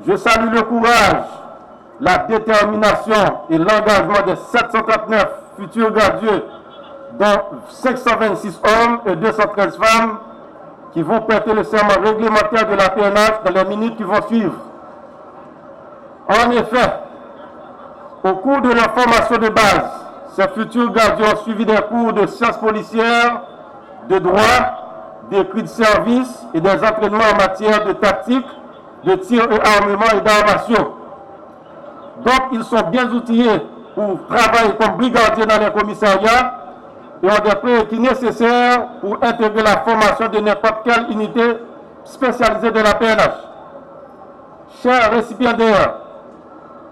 Je salue le courage, la détermination et l'engagement des 739 futurs gradués, dont 526 hommes et 213 femmes, qui vont prêter le serment réglementaire de la PNH dans les minutes qui vont suivre. En effet, au cours de leur formation de base, ces futurs gradués ont suivi des cours de sciences policières, de droit, d'écrit de service et des entraînements en matière de tactique, de tir et armement et d'arts martiaux. Donc, ils sont bien outillés pour travailler comme brigadiers dans les commissariats et ont des prérequis nécessaires pour intégrer la formation de n'importe quelle unité spécialisée de la PNH. Chers récipiendaires,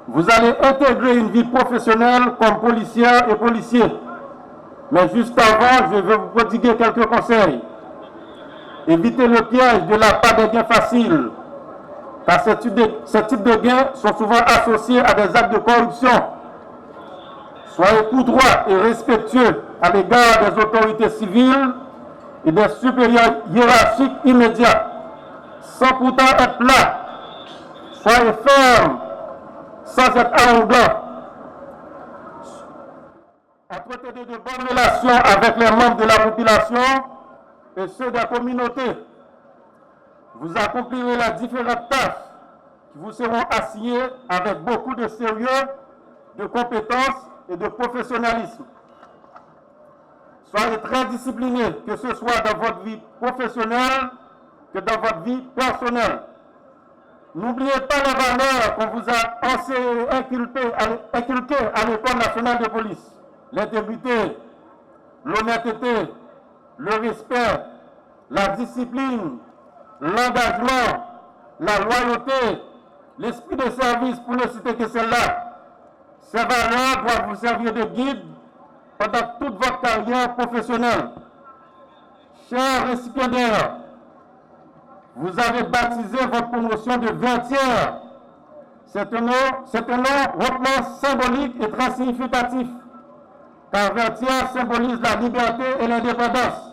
vous allez intégrer une vie professionnelle comme policière et policier. Mais juste avant, je vais vous prodiguer quelques conseils. Évitez le piège de la part des gains faciles, car ces types de gains sont souvent associés à des actes de corruption. Soyez courtois et respectueux à l'égard des autorités civiles et des supérieurs hiérarchiques immédiats, sans pourtant être là. Soyez fermes, sans être arrogants. Entretenez de bonnes relations avec les membres de la population et ceux de la communauté. Vous accomplirez les différentes tâches qui vous seront assignées avec beaucoup de sérieux, de compétences et de professionnalisme. Soyez très disciplinés, que ce soit dans votre vie professionnelle que dans votre vie personnelle. N'oubliez pas les valeurs qu'on vous a inculquées à l'École nationale de police. L'intégrité, l'honnêteté, le respect, la discipline, l'engagement, la loyauté, l'esprit de service, pour ne citer que celle-là. Ces valeurs doivent vous servir de guide pendant toute votre carrière professionnelle. Chers récipiendaires, vous avez baptisé votre promotion de 20e. C'est un nom hautement symbolique et très significatif, car 20e symbolise la liberté et l'indépendance.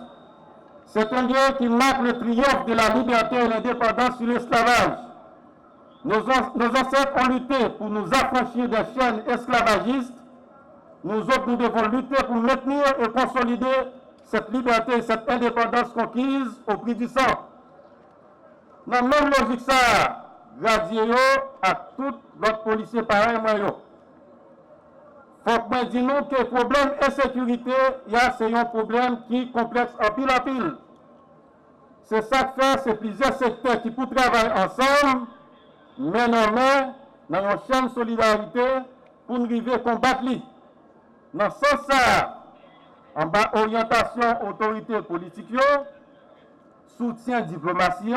C'est un lieu qui marque le triomphe de la liberté et l'indépendance sur l'esclavage. Nos ancêtres ont lutté pour nous affranchir des chaînes esclavagistes. Nous autres, nous devons lutter pour maintenir et consolider cette liberté et cette indépendance conquise au prix du sang. Dans la même logique, ça, gradier à tout notre policier pareil, moi. Faut que dire nous que le problème d'insécurité, c'est un problème qui est complexe en pile à pile. C'est ça que fait, c'est plusieurs secteurs qui pour travailler ensemble, main en main, dans une chaîne de solidarité, pour nous arriver à combattre. Dans ce sens, en bas orientation autorité politique, soutien diplomatie,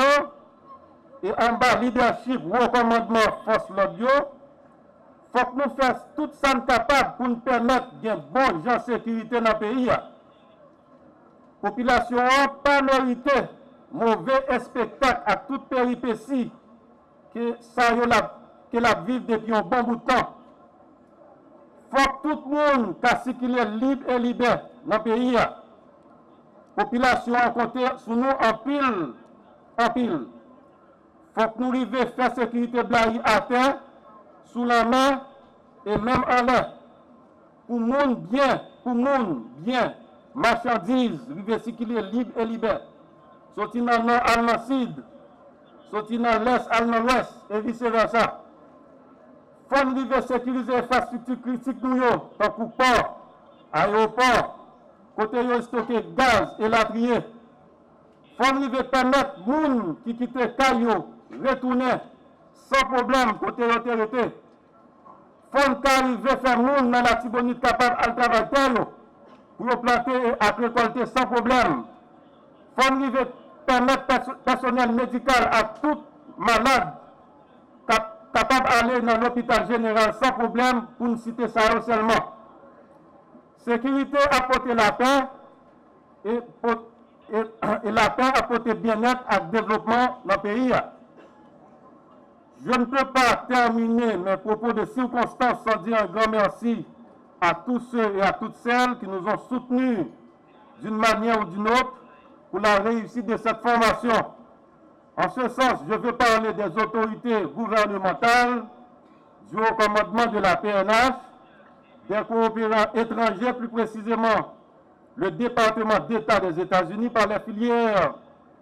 et en bas leadership, recommandement force l'audio, il faut que nous fassions tout ça capable pour nous permettre de bon gens de sécurité dans le pays. La population n'a pas mérité mauvais spectacle à toute péripétie que la vive depuis un bon bout de temps. Il faut que tout le monde circule libre et libre dans le pays. La population a compté sur nous en pile. Il faut que nous arrivions à faire sécurité blague à terre, sous la main et même en l'air. Pour monde bien, marchandises, arriver circuler libre et libre. Sortir dans le nord à le sud, sortir dans l'est à l'ouest et vice versa. Il faut nous arriver sécuriser les infrastructures critiques nous, tant que port, aéroport, côté où stocker gaz et latrier. Il faut nous arriver permettre aux gens qui quittent Caillou retourner sans problème côté autorité. Il faut arriver à faire gens dans la Tibonite capable de travailler pour planter et récolter sans problème. Il faut arriver à permettre personnel médical à tout malade capable d'aller dans l'hôpital général sans problème, pour ne citer ça seulement. Sécurité apporter la paix et la paix apporter bien-être et développement dans le pays. Je ne peux pas terminer mes propos de circonstance sans dire un grand merci à tous ceux et à toutes celles qui nous ont soutenus d'une manière ou d'une autre pour la réussite de cette formation. En ce sens, je veux parler des autorités gouvernementales, du haut commandement de la PNH, des coopérants étrangers, plus précisément le département d'État des États-Unis par les filières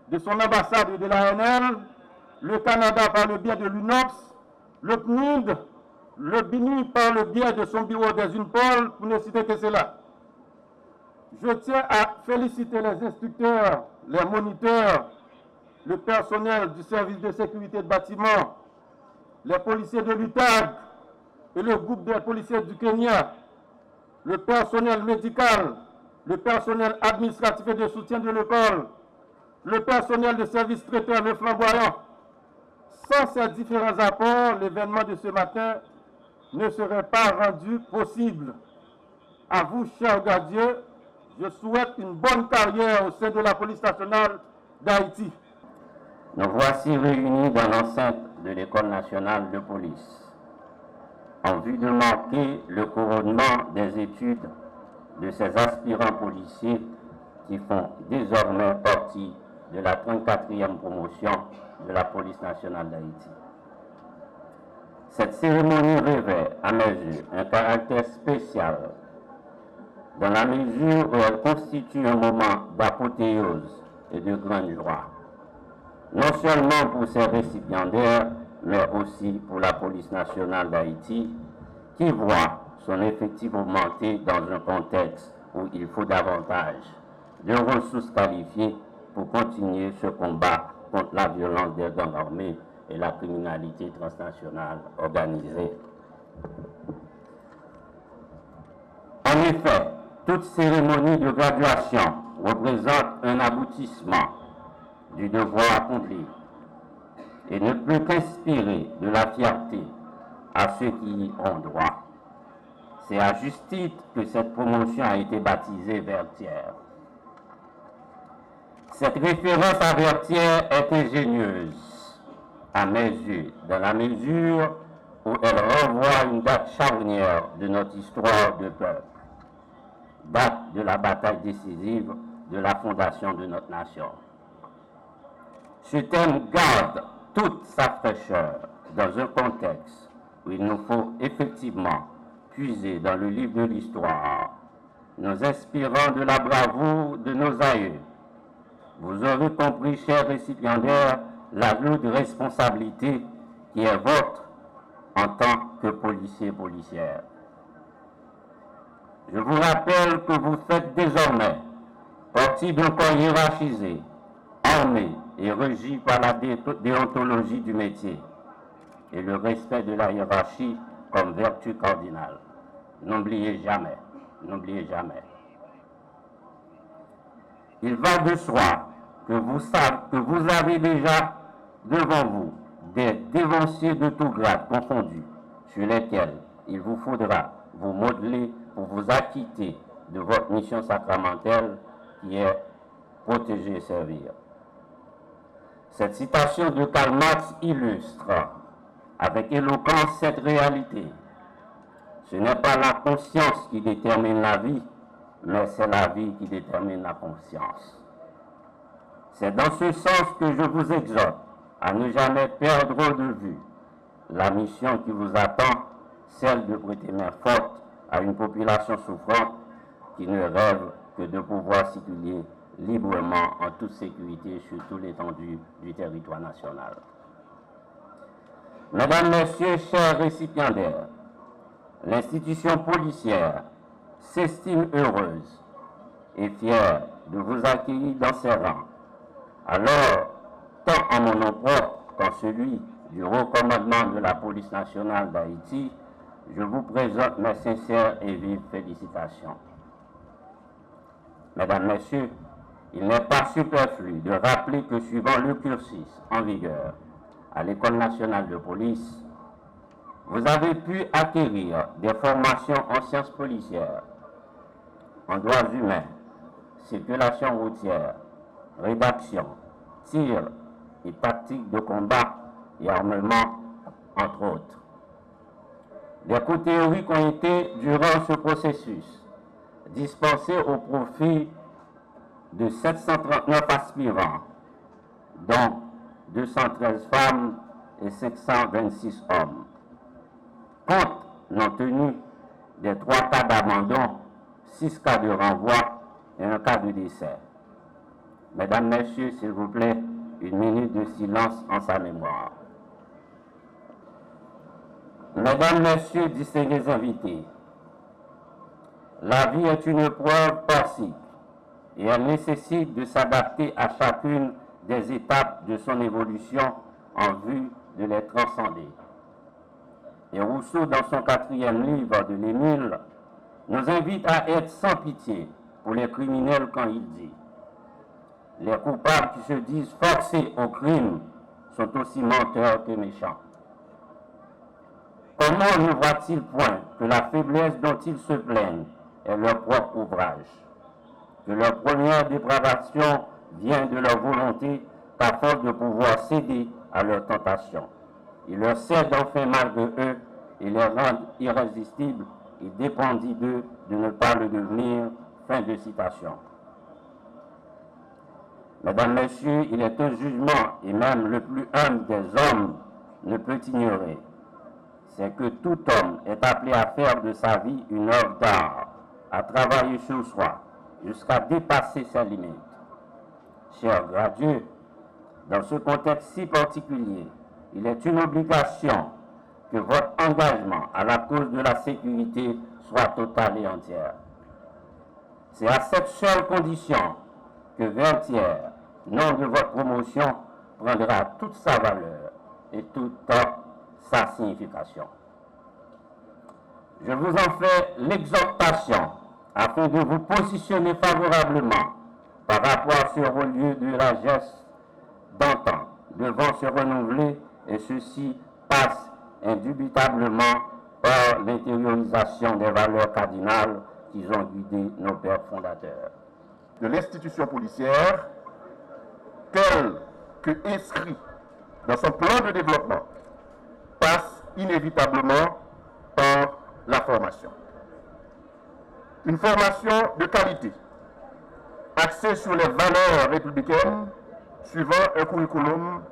de son ambassade et de l'ANL, le Canada par le biais de l'UNOPS, le PNUD, le BINI par le biais de son bureau des UNPOL, pour ne citer que cela. Je tiens à féliciter les instructeurs, les moniteurs, le personnel du service de sécurité de bâtiment, les policiers de l'UTAG et le groupe des policiers du Kenya, le personnel médical, le personnel administratif et de soutien de l'école, le personnel de service traiteur, le flamboyant. Sans ces différents apports, l'événement de ce matin ne serait pas rendu possible. À vous, chers gardiens, je souhaite une bonne carrière au sein de la police nationale d'Haïti. Nous voici réunis dans l'enceinte de l'École nationale de police, en vue de marquer le couronnement des études de ces aspirants policiers qui font désormais partie de la 34e promotion de la police nationale d'Haïti. Cette cérémonie revêt, à mes yeux, un caractère spécial dans la mesure où elle constitue un moment d'apothéose et de grande joie, non seulement pour ses récipiendaires, mais aussi pour la police nationale d'Haïti, qui voit son effectif augmenter dans un contexte où il faut davantage de ressources qualifiées pour continuer ce combat contre la violence des gangs armés et la criminalité transnationale organisée. En effet, toute cérémonie de graduation représente un aboutissement du devoir accompli et ne peut qu'inspirer de la fierté à ceux qui y ont droit. C'est à juste titre que cette promotion a été baptisée Vertière. Cette référence à Vertière est ingénieuse, à mes yeux, dans la mesure où elle renvoie une date charnière de notre histoire de peuple, date de la bataille décisive de la fondation de notre nation. Ce thème garde toute sa fraîcheur dans un contexte où il nous faut effectivement puiser dans le livre de l'histoire, nous inspirant de la bravoure de nos aïeux. Vous aurez compris, chers récipiendaires, la lourde responsabilité qui est vôtre en tant que policiers et policières. Je vous rappelle que vous faites désormais partie d'un corps hiérarchisé, armé et régi par la déontologie du métier et le respect de la hiérarchie comme vertu cardinale. N'oubliez jamais, n'oubliez jamais. Il va de soi que vous avez déjà devant vous des dévanciers de tout grade confondus, sur lesquels il vous faudra vous modeler pour vous acquitter de votre mission sacramentelle qui est protéger et servir. Cette citation de Karl Marx illustre avec éloquence cette réalité. Ce n'est pas la conscience qui détermine la vie, mais c'est la vie qui détermine la conscience. C'est dans ce sens que je vous exhorte à ne jamais perdre de vue la mission qui vous attend, celle de prêter main forte à une population souffrante qui ne rêve que de pouvoir circuler librement en toute sécurité sur toute l'étendue du territoire national. Mesdames, Messieurs, chers récipiendaires, l'institution policière s'estime heureuse et fière de vous accueillir dans ses rangs. Alors, tant en mon nom propre qu'en celui du haut commandement de la police nationale d'Haïti, je vous présente mes sincères et vives félicitations. Mesdames, Messieurs, il n'est pas superflu de rappeler que suivant le cursus en vigueur à l'École nationale de police, vous avez pu acquérir des formations en sciences policières, en droits humains, circulation routière, rédaction, tir et tactique de combat et armement, entre autres. Des cours théoriques ont été, durant ce processus, dispensés au profit de 739 aspirants, dont 213 femmes et 526 hommes. Compte non tenu des 3 cas d'abandon, 6 cas de renvoi et un cas de décès. Mesdames, Messieurs, s'il vous plaît, une minute de silence en sa mémoire. Mesdames, Messieurs, distingués invités, la vie est une preuve classique et elle nécessite de s'adapter à chacune des étapes de son évolution en vue de les transcender. Et Rousseau, dans son 4e livre de l'Émile, nous invite à être sans pitié pour les criminels quand il dit « Les coupables qui se disent forcés au crime sont aussi menteurs que méchants. » Comment ne voient-ils point que la faiblesse dont ils se plaignent est leur propre ouvrage, que leur première dépravation vient de leur volonté qu'à force de pouvoir céder à leur tentation. Ils leur cèdent enfin malgré eux et les rendent irrésistibles et dépendit d'eux de ne pas le devenir. Fin de citation. Mesdames, Messieurs, il est un jugement, et même le plus humble des hommes ne peut ignorer. C'est que tout homme est appelé à faire de sa vie une œuvre d'art, à travailler sur soi, jusqu'à dépasser ses limites. Cher Dieu, dans ce contexte si particulier, il est une obligation que votre engagement à la cause de la sécurité soit total et entier. C'est à cette seule condition que Vertières, nom de votre promotion, prendra toute sa valeur et toute sa signification. Je vous en fais l'exhortation afin de vous positionner favorablement par rapport à ce lieu de la geste d'antan devant se renouveler, et ceci passe indubitablement par l'intériorisation des valeurs cardinales qui ont guidé nos pères fondateurs. De l'institution policière, tel que inscrit dans son plan de développement, passe inévitablement par la formation. Une formation de qualité, axée sur les valeurs républicaines, suivant un curriculum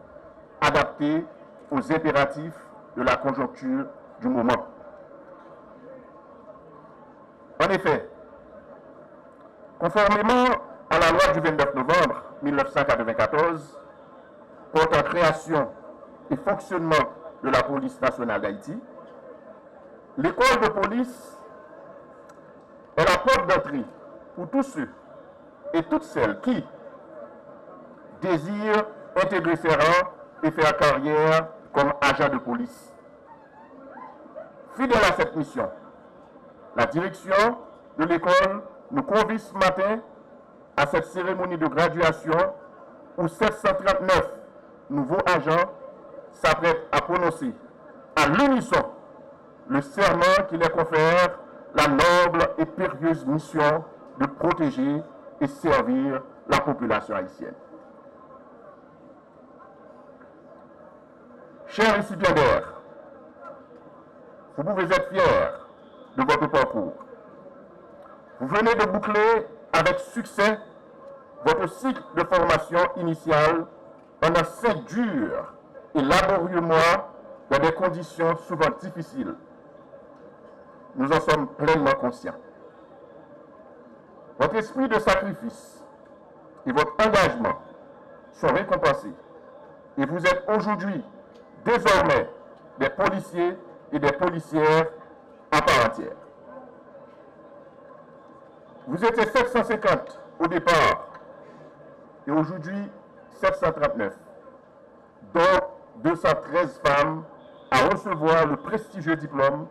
adapté aux impératifs de la conjoncture du moment. En effet, conformément à la loi du 29 novembre 1994 portant création et fonctionnement de la police nationale d'Haïti, l'école de police est la porte d'entrée pour tous ceux et toutes celles qui désirent intégrer ses rangs et faire carrière comme agent de police. Fidèle à cette mission, la direction de l'école nous convie ce matin à cette cérémonie de graduation où 739 nouveaux agents s'apprêtent à prononcer à l'unisson le serment qui les confère la noble et périlleuse mission de protéger et servir la population haïtienne. Chers récipiendaires, vous pouvez être fiers de votre parcours. Vous venez de boucler avec succès votre cycle de formation initiale pendant 5 durs et laborieux mois dans des conditions souvent difficiles. Nous en sommes pleinement conscients. Votre esprit de sacrifice et votre engagement sont récompensés et vous êtes aujourd'hui désormais des policiers et des policières à part entière. Vous étiez 750 au départ et aujourd'hui 739, dont 213 femmes à recevoir le prestigieux diplôme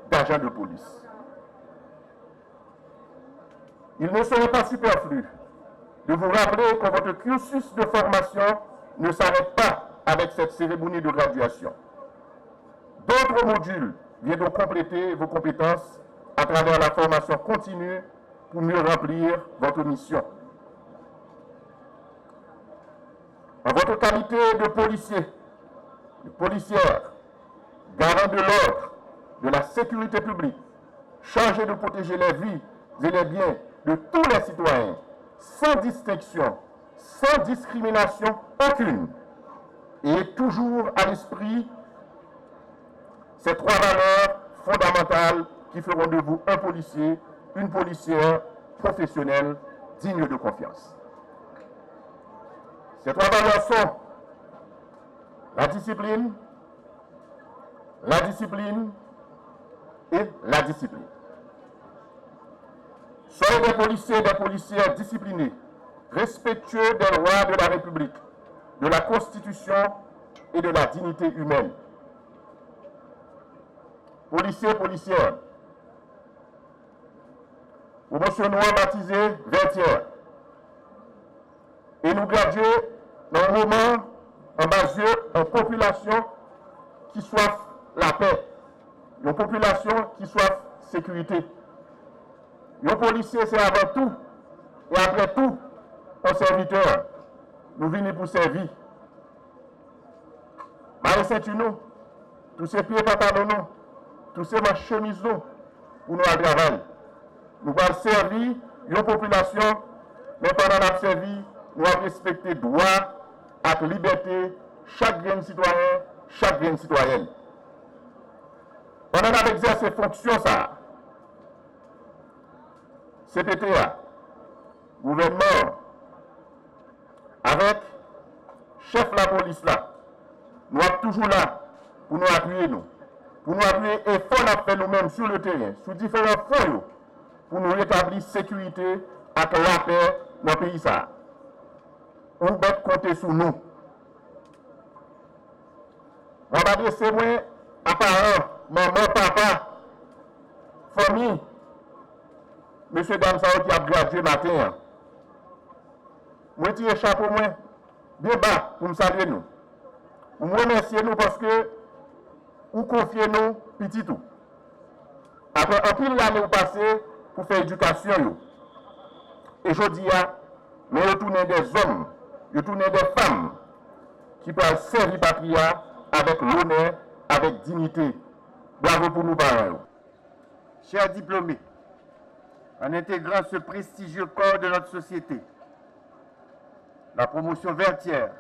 d'agent de police. Il ne serait pas superflu de vous rappeler que votre cursus de formation ne s'arrête pas avec cette cérémonie de graduation. D'autres modules viennent donc compléter vos compétences à travers la formation continue pour mieux remplir votre mission. En votre qualité de policier, de policière, garant de l'ordre, de la sécurité publique, chargé de protéger les vies et les biens de tous les citoyens, sans distinction, sans discrimination aucune, et toujours à l'esprit ces trois valeurs fondamentales qui feront de vous un policier, une policière professionnelle digne de confiance. Ces trois valeurs sont la discipline et la discipline. Soyez des policiers et des policières disciplinés, respectueux des lois de la République, de la Constitution et de la dignité humaine. Policiers et policières, promotionnons baptisés vertières, et nous graduons dans un moment en basé en population qui soif la paix, une population qui soif sécurité. Les policiers, c'est avant tout, et après tout, un serviteur. Nous venons pour servir. Marie Saint-Uno, tous ces pieds pantalons, tous ces manches chemises pour nous à travail. Nous allons servir une population, mais pendant la servir, nous allons respecter droit et liberté chaque grain citoyen, chaque graine citoyenne. Pendant qu'on exerce ces fonctions, ça, CPTA, gouvernement, avec chef de la police là, nous sommes toujours là pour nous appuyer et faut la faire nous-mêmes sur le terrain, sur différents fronts, pour nous rétablir sécurité et la paix dans le pays ça. On doit compter sur nous. On va adresser moi à parents, maman, papa, famille, monsieur, dame, ça qui a gradué matin. Moi, je tire chapeau, moi, bien bas pour me saluer nous. Pour me remercier nous parce que vous confiez nous petit tout. Après un pile l'année passée pour faire éducation. Et je dis, nous retournons des hommes, nous retournons des femmes qui peuvent servir patria avec l'honneur, avec dignité. Bravo pour nous, parents. Chers diplômés, en intégrant ce prestigieux corps de notre société, la promotion vertière,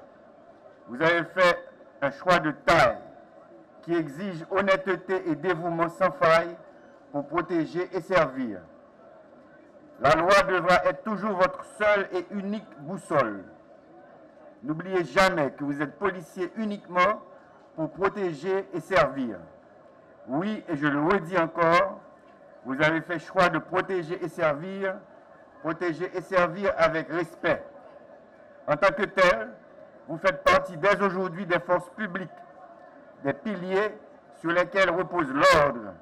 vous avez fait un choix de taille qui exige honnêteté et dévouement sans faille pour protéger et servir. La loi devra être toujours votre seule et unique boussole. N'oubliez jamais que vous êtes policier uniquement pour protéger et servir. Oui, et je le redis encore, vous avez fait choix de protéger et servir avec respect. En tant que tel, vous faites partie dès aujourd'hui des forces publiques, des piliers sur lesquels repose l'ordre,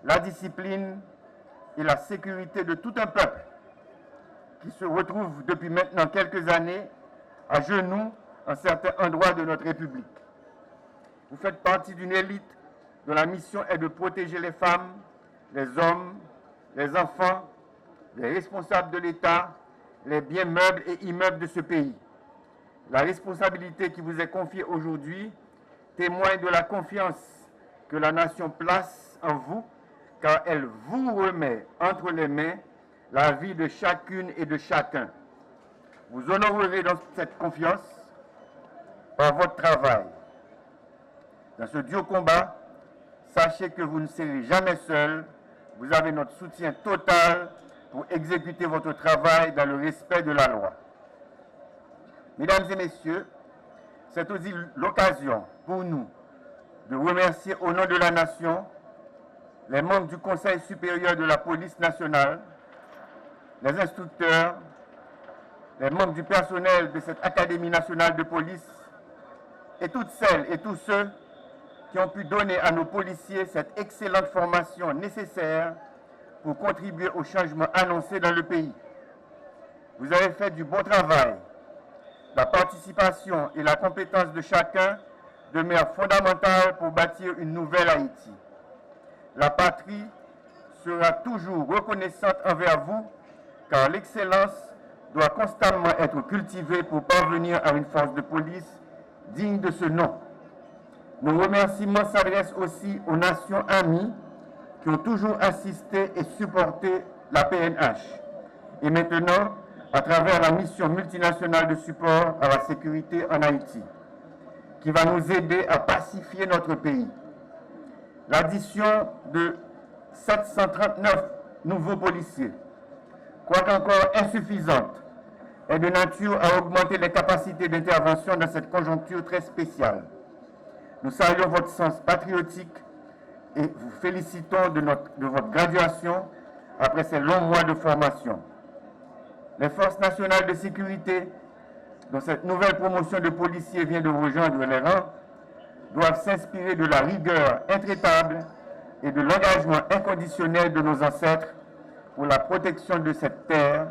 la discipline et la sécurité de tout un peuple qui se retrouve depuis maintenant quelques années à genoux en certains endroits de notre République. Vous faites partie d'une élite dont la mission est de protéger les femmes, les hommes, les enfants, les responsables de l'État, les biens meubles et immeubles de ce pays. La responsabilité qui vous est confiée aujourd'hui témoigne de la confiance que la nation place en vous, car elle vous remet entre les mains la vie de chacune et de chacun. Vous honorerez dans cette confiance par votre travail. Dans ce dur combat, sachez que vous ne serez jamais seul. Vous avez notre soutien total pour exécuter votre travail dans le respect de la loi. Mesdames et messieurs, c'est aussi l'occasion pour nous de remercier au nom de la nation les membres du Conseil supérieur de la police nationale, les instructeurs, les membres du personnel de cette Académie nationale de police et toutes celles et tous ceux qui ont pu donner à nos policiers cette excellente formation nécessaire pour contribuer au changement annoncé dans le pays. Vous avez fait du bon travail. La participation et la compétence de chacun demeurent fondamentales pour bâtir une nouvelle Haïti. La patrie sera toujours reconnaissante envers vous, car l'excellence doit constamment être cultivée pour parvenir à une force de police digne de ce nom. Nos remerciements s'adressent aussi aux nations amies qui ont toujours assisté et supporté la PNH. Et maintenant, à travers la mission multinationale de support à la sécurité en Haïti, qui va nous aider à pacifier notre pays. L'addition de 739 nouveaux policiers, quoique encore insuffisante, est de nature à augmenter les capacités d'intervention dans cette conjoncture très spéciale. Nous saluons votre sens patriotique et vous félicitons de votre graduation après ces longs mois de formation. Les forces nationales de sécurité, dont cette nouvelle promotion de policiers vient de rejoindre les rangs, doivent s'inspirer de la rigueur intraitable et de l'engagement inconditionnel de nos ancêtres pour la protection de cette terre,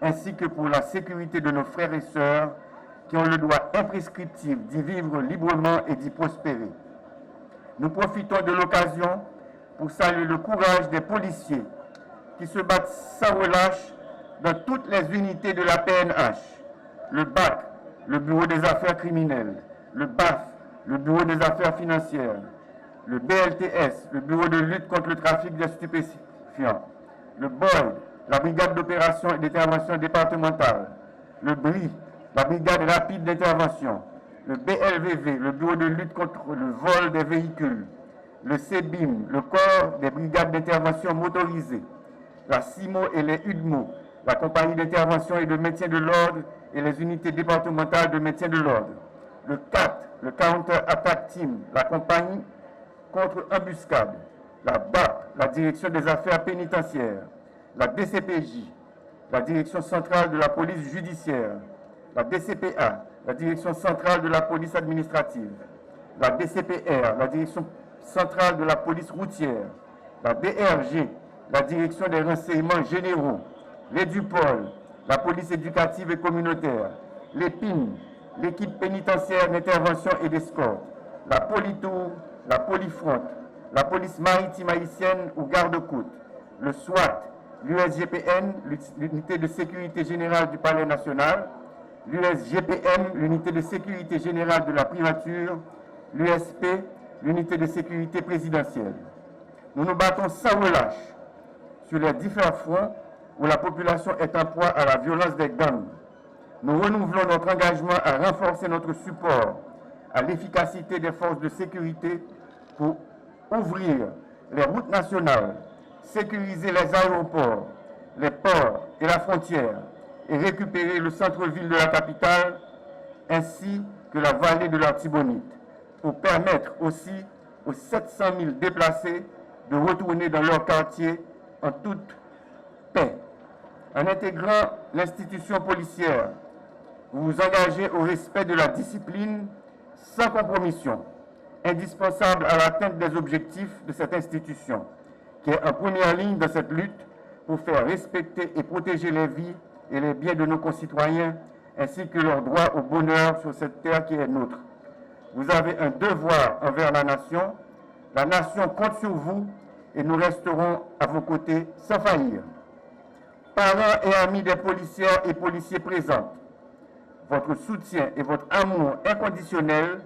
ainsi que pour la sécurité de nos frères et sœurs qui ont le droit imprescriptible d'y vivre librement et d'y prospérer. Nous profitons de l'occasion pour saluer le courage des policiers qui se battent sans relâche dans toutes les unités de la PNH, le BAC, le Bureau des affaires criminelles, le BAF, le Bureau des affaires financières, le BLTS, le Bureau de lutte contre le trafic des stupéfiants, le BOID, la Brigade d'opération et d'intervention départementale, le BRI, la Brigade rapide d'intervention, le BLVV, le Bureau de lutte contre le vol des véhicules, le CBIM, le Corps des brigades d'intervention motorisées, la CIMO et les UDMO, la Compagnie d'intervention et de maintien de l'ordre et les unités départementales de maintien de l'ordre, le CAT, le Counter Attack Team, la Compagnie contre embuscade, la BAP, la Direction des affaires pénitentiaires, la DCPJ, la Direction centrale de la police judiciaire, la DCPA, la Direction centrale de la police administrative, la DCPR, la Direction centrale de la police routière, la DRG, la Direction des renseignements généraux, l'EDUPOL, la police éducative et communautaire, l'EPIN, l'équipe pénitentiaire d'intervention et d'escorte, la Politour, la Polifront, la police maritime haïtienne ou garde-côte, le SWAT, l'USGPN, l'unité de sécurité générale du Palais national, l'USGPM, l'unité de sécurité générale de la primature, l'USP, l'unité de sécurité présidentielle. Nous nous battons sans relâche sur les différents fronts où la population est en proie à la violence des gangs. Nous renouvelons notre engagement à renforcer notre support à l'efficacité des forces de sécurité pour ouvrir les routes nationales, sécuriser les aéroports, les ports et la frontière et récupérer le centre-ville de la capitale ainsi que la vallée de l'Artibonite pour permettre aussi aux 700 000 déplacés de retourner dans leur quartier en toute paix. En intégrant l'institution policière, vous vous engagez au respect de la discipline sans compromission, indispensable à l'atteinte des objectifs de cette institution, qui est en première ligne dans cette lutte pour faire respecter et protéger les vies et les biens de nos concitoyens, ainsi que leur droit au bonheur sur cette terre qui est nôtre. Vous avez un devoir envers la nation compte sur vous et nous resterons à vos côtés sans faillir. Parents et amis des policières et policiers présents, votre soutien et votre amour inconditionnel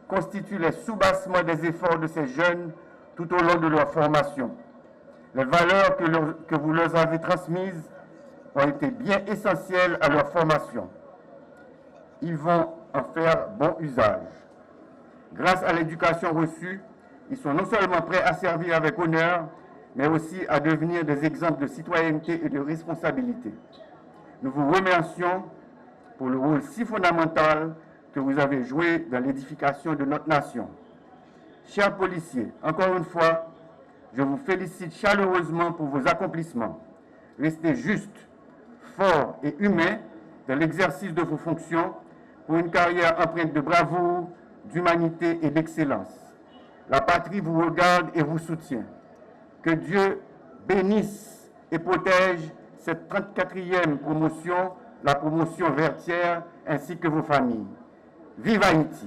constituent les soubassements des efforts de ces jeunes tout au long de leur formation. Les valeurs que vous leur avez transmises ont été bien essentielles à leur formation. Ils vont en faire bon usage. Grâce à l'éducation reçue, ils sont non seulement prêts à servir avec honneur, mais aussi à devenir des exemples de citoyenneté et de responsabilité. Nous vous remercions pour le rôle si fondamental que vous avez joué dans l'édification de notre nation. Chers policiers, encore une fois, je vous félicite chaleureusement pour vos accomplissements. Restez justes, forts et humains dans l'exercice de vos fonctions pour une carrière empreinte de bravoure, d'humanité et d'excellence. La patrie vous regarde et vous soutient. Que Dieu bénisse et protège cette 34e promotion, la promotion Vertière, ainsi que vos familles. Vive Haïti!